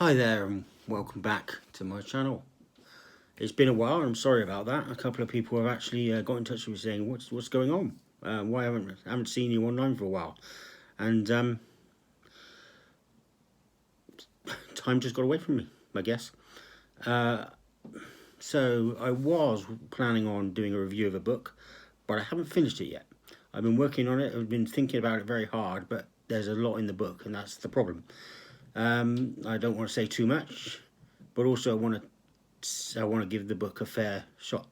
Hi there and welcome back to my channel. It's been a while, I'm sorry about that. A couple of people have actually got in touch with me saying what's going on? Why haven't seen you online for a while? And time just got away from me, I guess. So I was planning on doing a review of a book, but I haven't finished it yet. I've been working on it, I've been thinking about it very hard, but there's a lot in the book and that's the problem. I don't want to say too much, but also I want to give the book a fair shot.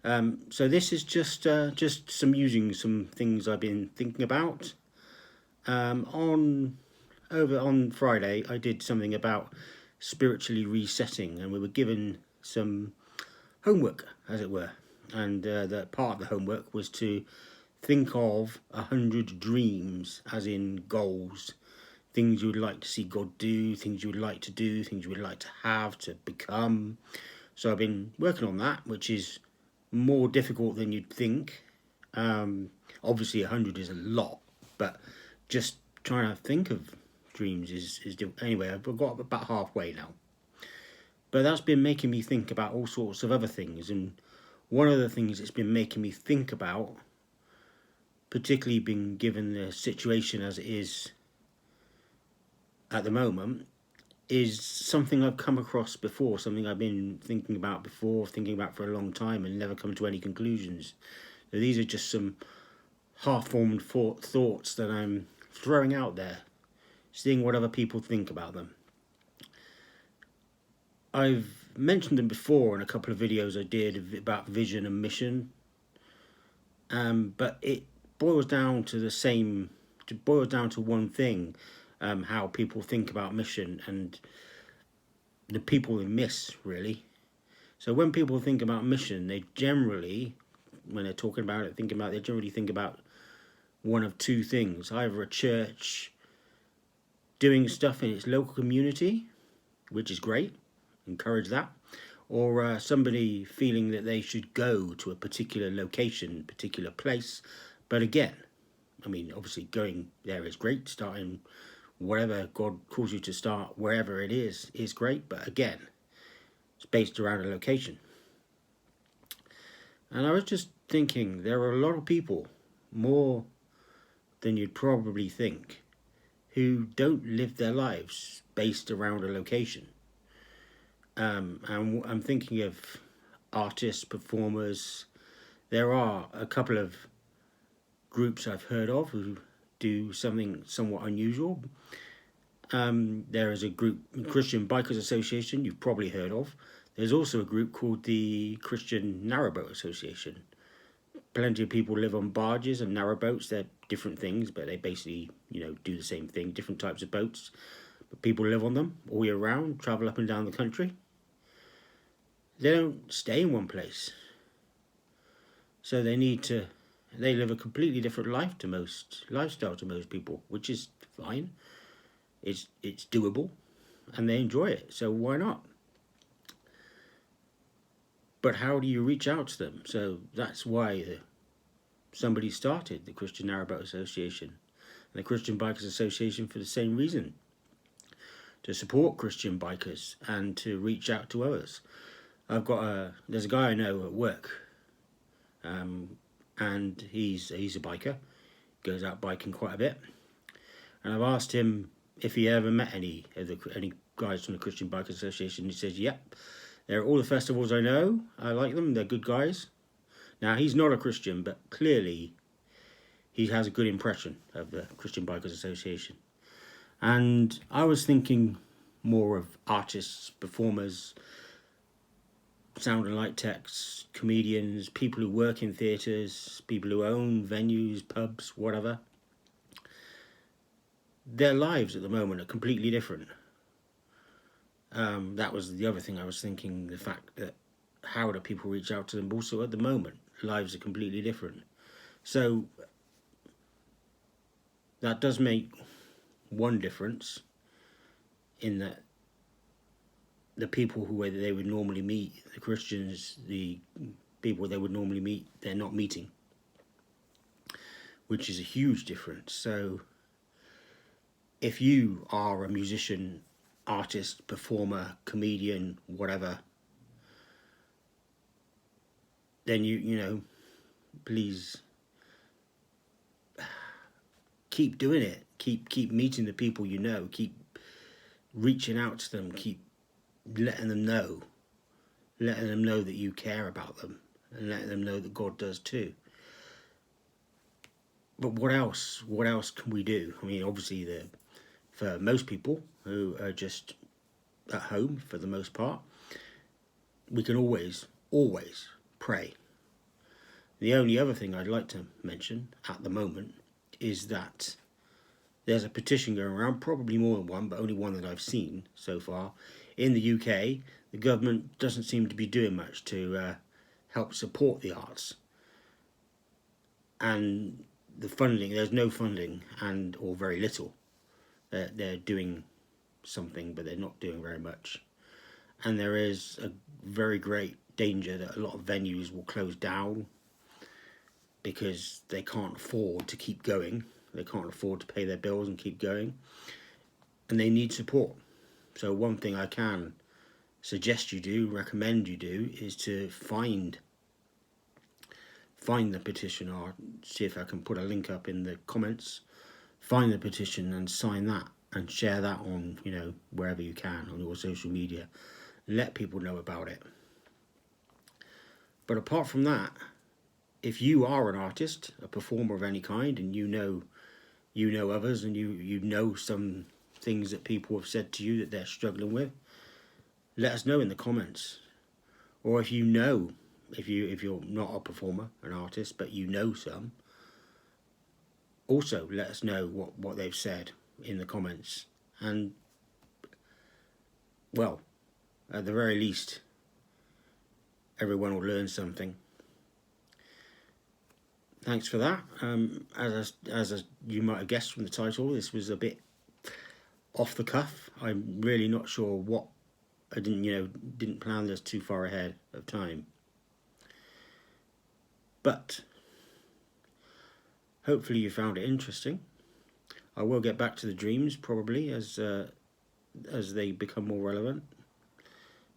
So this is just some things I've been thinking about. On Friday, I did something about spiritually resetting, and we were given some homework, as it were. And that part of the homework was to think of 100 dreams, as in goals, things you would like to see God do, things you would like to do, things you would like to have, to become. So I've been working on that, which is more difficult than you'd think. Obviously 100 is a lot, but just trying to think of dreams is anyway, I've got about halfway now. But that's been making me think about all sorts of other things, and one of the things it's been making me think about, particularly being given the situation as it is at the moment, is something I've come across before, something I've been thinking about before, thinking about for a long time and never come to any conclusions. So these are just some half-formed thoughts that I'm throwing out there, seeing what other people think about them. I've mentioned them before in a couple of videos I did about vision and mission, but it boils down to one thing, how people think about mission and the people they miss, really. So when people think about mission, they generally, when they're talking about it, they generally think about one of two things: either a church doing stuff in its local community, which is great, encourage that, or somebody feeling that they should go to a particular location, particular place. But again, I mean, obviously going there is great, starting whatever God calls you to start, wherever it is great, but again, it's based around a location. And I was just thinking, there are a lot of people, more than you'd probably think, who don't live their lives based around a location. And I'm thinking of artists, performers. There are a couple of groups I've heard of who do something somewhat unusual. There is a group, Christian Bikers Association, you've probably heard of. There's also a group called the Christian Narrowboat Association. Plenty of people live on barges and narrowboats. They're different things, but they basically, do the same thing, different types of boats. But people live on them all year round, travel up and down the country. They don't stay in one place. So they live a completely different lifestyle to most people, which is fine. It's doable, and they enjoy it, so why not? But how do you reach out to them? So that's why somebody started the Christian Narrowboat Association and the Christian Bikers Association, for the same reason: to support Christian bikers and to reach out to others. There's a guy I know at work, and he's a biker, goes out biking quite a bit, and I've asked him if he ever met any guys from the Christian Bikers Association. He says, yep, they're at all the festivals I know. I like them, they're good guys. Now, he's not a Christian, but clearly he has a good impression of the Christian Bikers Association. And I was thinking more of artists, performers, sound and light techs, comedians, people who work in theatres, people who own venues, pubs, whatever. Their lives at the moment are completely different. That was the other thing I was thinking, the fact that how do people reach out to them? Also, at the moment, lives are completely different. So that does make one difference, in that the people who they would normally meet, the Christians, the people they would normally meet, they're not meeting, which is a huge difference. So if you are a musician artist, performer, comedian, whatever, then you know, please keep doing it. Keep meeting the people you know. Keep reaching out to them. Keep letting them know that you care about them, and letting them know that God does too. But what else? What else can we do? I mean, obviously, for most people who are just at home for the most part, we can always pray. The only other thing I'd like to mention at the moment is that there's a petition going around, probably more than one, but only one that I've seen so far. In the UK, the government doesn't seem to be doing much to help support the arts. And the funding, there's no funding, or very little. They're doing something, but they're not doing very much. And there is a very great danger that a lot of venues will close down because they can't afford to keep going. They can't afford to pay their bills and keep going. And they need support. So one thing I can suggest you do, recommend you do, is to find the petition, or see if I can put a link up in the comments. Find the petition and sign that and share that on, wherever you can, on your social media. Let people know about it. But apart from that, if you are an artist, a performer of any kind, and you know others, and you know some things that people have said to you that they're struggling with, let us know in the comments. Or if you're not a performer, an artist, but you know some, also let us know what they've said in the comments. And, well, at the very least, everyone will learn something. Thanks for that. As you might have guessed from the title, this was a bit off the cuff. I'm really not sure what. I didn't plan this too far ahead of time. But hopefully you found it interesting. I will get back to the dreams probably as they become more relevant.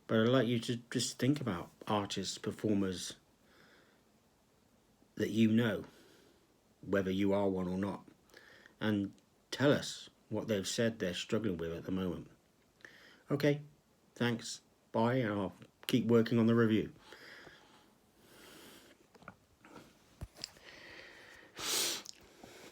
But I'd like you to just think about artists, performers that you know, whether you are one or not, and tell us what they've said they're struggling with at the moment. Okay, thanks, bye, and I'll keep working on the review.